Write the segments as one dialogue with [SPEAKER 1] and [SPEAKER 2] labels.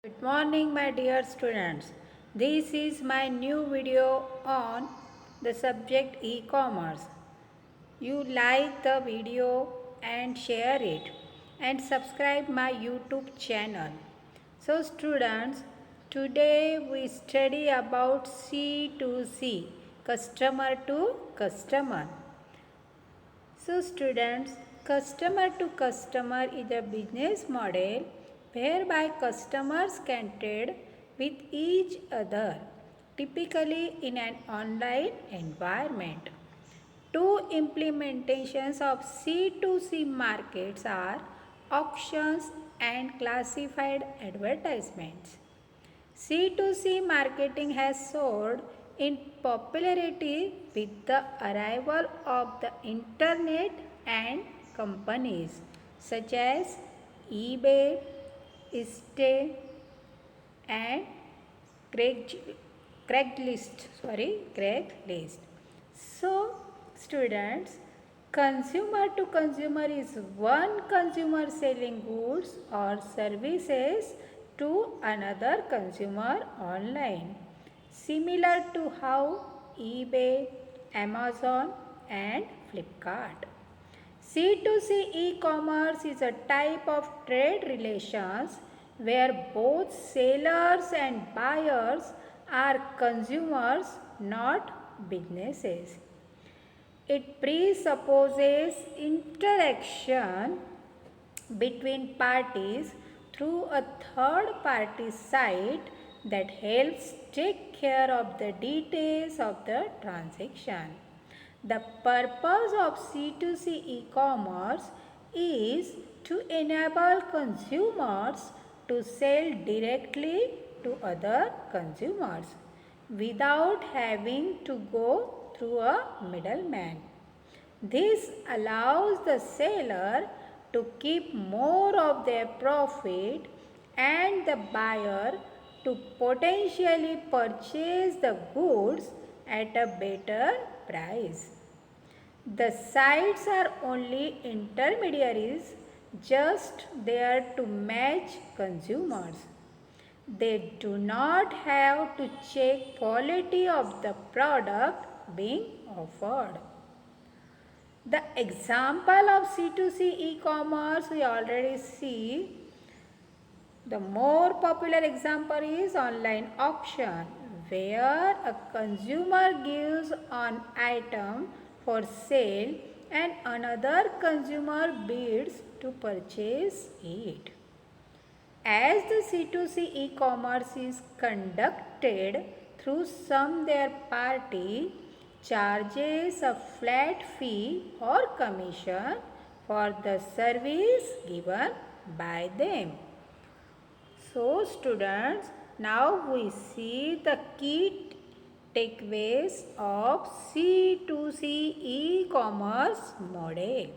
[SPEAKER 1] Good morning, my dear students. This is my new video on the subject e-commerce. You like the video and share it and subscribe my YouTube channel. So students, today we study about C2C, customer to customer. So students, customer to customer is a business model whereby customers can trade with each other, typically in an online environment. Two implementations of C2C markets are auctions and classified advertisements. C2C marketing has soared in popularity with the arrival of the internet and companies such as eBay, Stay and Craigslist. So, students, consumer to consumer is one consumer selling goods or services to another consumer online, similar to how eBay, Amazon, and Flipkart. C2C e-commerce is a type of trade relations where both sellers and buyers are consumers, not businesses. It presupposes interaction between parties through a third party site that helps take care of the details of the transaction. The purpose of C2C e-commerce is to enable consumers to sell directly to other consumers without having to go through a middleman. This allows the seller to keep more of their profit and the buyer to potentially purchase the goods at a better price. The sites are only intermediaries, just there to match consumers. They do not have to check quality of the product being offered. The example of C2C e-commerce we already see. The more popular example is online auction, where a consumer gives an item for sale and another consumer bids to purchase it. As the C2C e-commerce is conducted through some third party, charges a flat fee or commission for the service given by them. So students, now we see the key takeaways of C2C e-commerce model.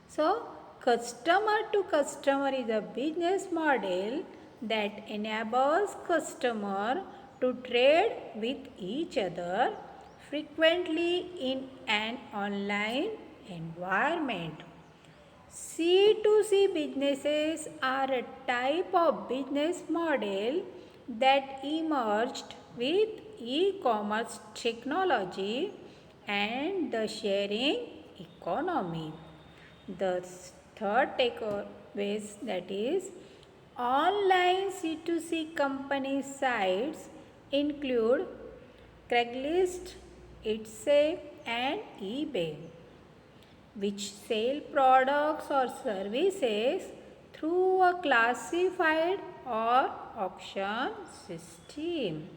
[SPEAKER 1] So, customer to customer is a business model that enables customer to trade with each other frequently in an online environment. C2C businesses are a type of business model that emerged with e-commerce technology and the sharing economy. The third takeaway that is online C2C company sites include Craigslist, Etsy and eBay, which sell products or services through a classified or auction system.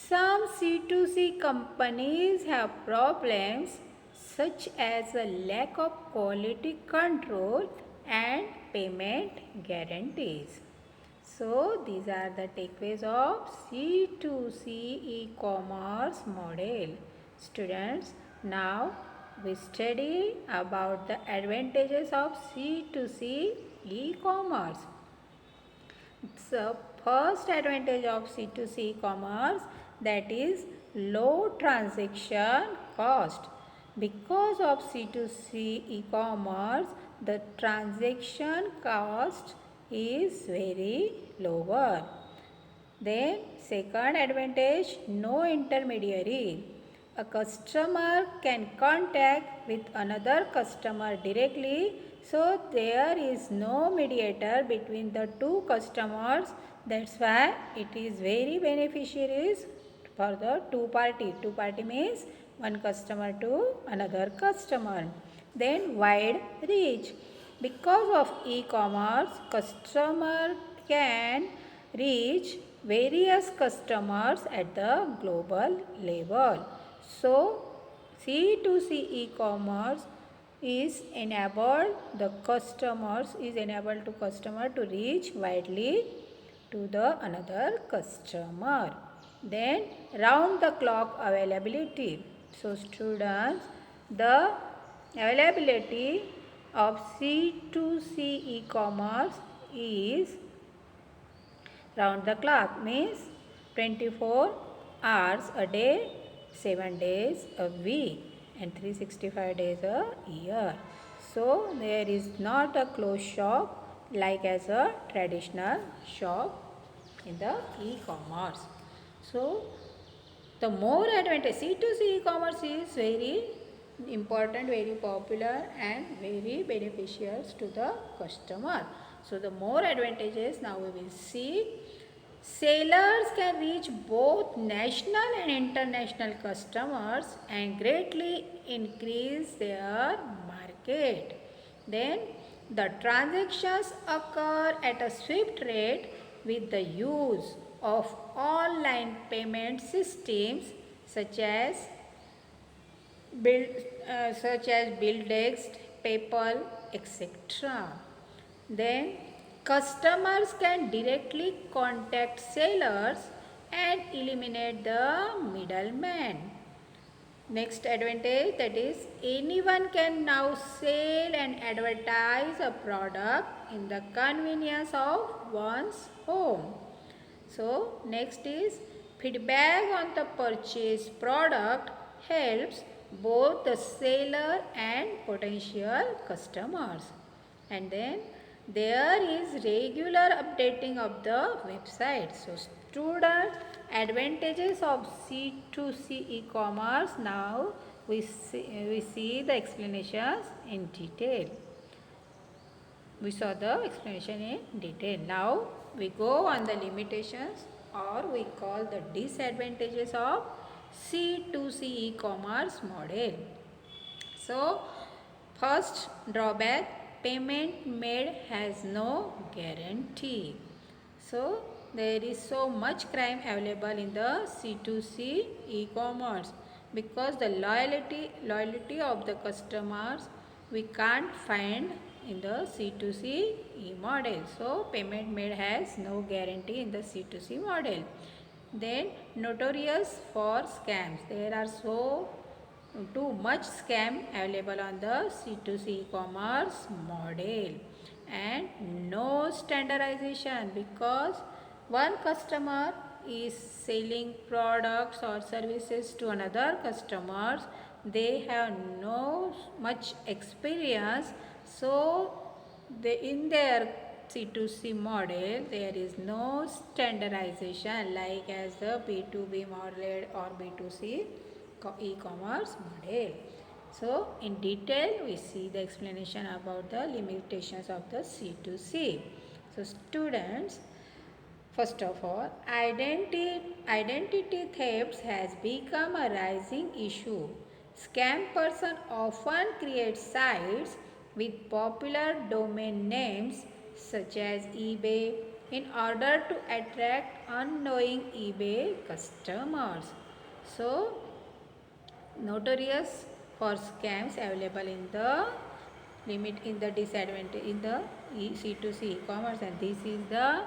[SPEAKER 1] Some C2C companies have problems such as a lack of quality control and payment guarantees. So, these are the takeaways of C2C e-commerce model. Students, now we study about the advantages of C2C e-commerce. So, first advantage of C2C e-commerce, that is low transaction cost. Because of C2C e-commerce, the transaction cost is very lower. Then second advantage, no intermediary. A customer can contact with another customer directly, so there is no mediator between the two customers. That's why it is very beneficial for the two party. Two party means one customer to another customer. Then wide reach. Because of e-commerce, customer can reach various customers at the global level. So, C2C e-commerce is enabled the customers is enabled to customer to reach widely to the another customer. Then round the clock availability. So students, the availability of C2C e-commerce is round the clock, means 24 hours a day, 7 days a week and 365 days a year. So there is not a closed shop like as a traditional shop in the e-commerce. So the more advantage, C2C e-commerce is very important, very popular and very beneficial to the customer. So the more advantages now we will see. Sellers can reach both national and international customers and greatly increase their market. Then the transactions occur at a swift rate with the use of online payment systems such as BillDesk, PayPal, etc. Then customers can directly contact sellers and eliminate the middleman. Next advantage, that is anyone can now sell and advertise a product in the convenience of one's home. So next is feedback on the purchased product helps both the seller and potential customers. And then there is regular updating of the website. So students, advantages of C2C e-commerce. Now we see the explanations in detail. We saw the explanation in detail. Now we go on the limitations, or we call the disadvantages of C2C e-commerce model. So first drawback, payment made has no guarantee. So there is so much crime available in the C2C e-commerce because the loyalty of the customers we can't find in the C2C model. So payment made has no guarantee in the C2C model. Then notorious for scams. There are so too much scam available on the C2C e-commerce model, and no standardization because one customer is selling products or services to another customers. They have no much experience, so in their C2C model there is no standardization like as the B2B model or B2C e-commerce model. So in detail we see the explanation about the limitations of the C2C. So students, first of all, identity theft has become a rising issue. Scam person often create sites with popular domain names such as eBay in order to attract unknowing eBay customers. So notorious for scams available in the limit in the disadvantage in the C2C e-commerce, and this is the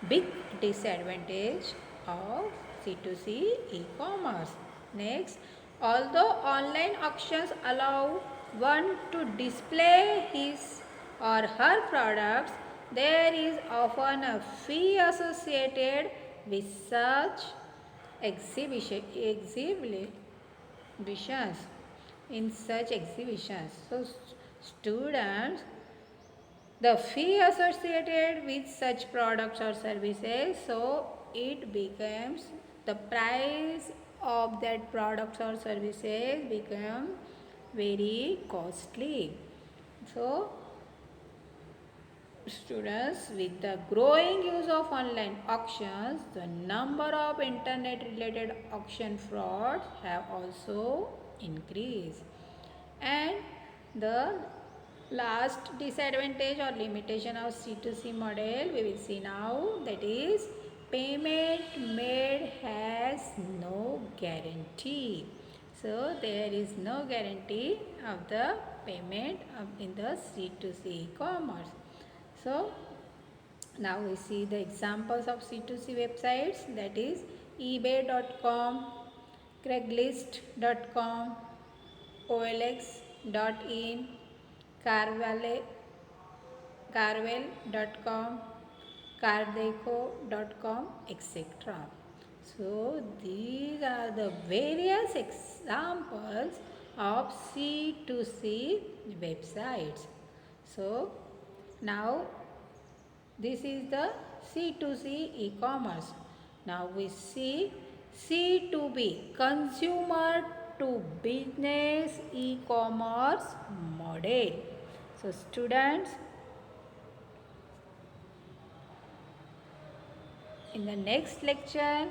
[SPEAKER 1] big disadvantage of C2C e-commerce. Next, although online auctions allow one to display his or her products, there is often a fee associated with such exhibitions in such exhibitions. So students, the fee associated with such products or services, so it becomes the price of that products or services become very costly. So students, with the growing use of online auctions, the number of internet related auction frauds have also increased. And the last disadvantage or limitation of C2C model we will see now, that is payment made has no guarantee. So there is no guarantee of the payment in the C2C commerce. So now we see the examples of C2C websites, that is ebay.com, craigslist.com, olx.in, carvel.com, cardeco.com, etc. So these are the various examples of C2C websites. So now this is the C2C e-commerce. Now we see C2B, consumer to business e-commerce model. So students, in the next lecture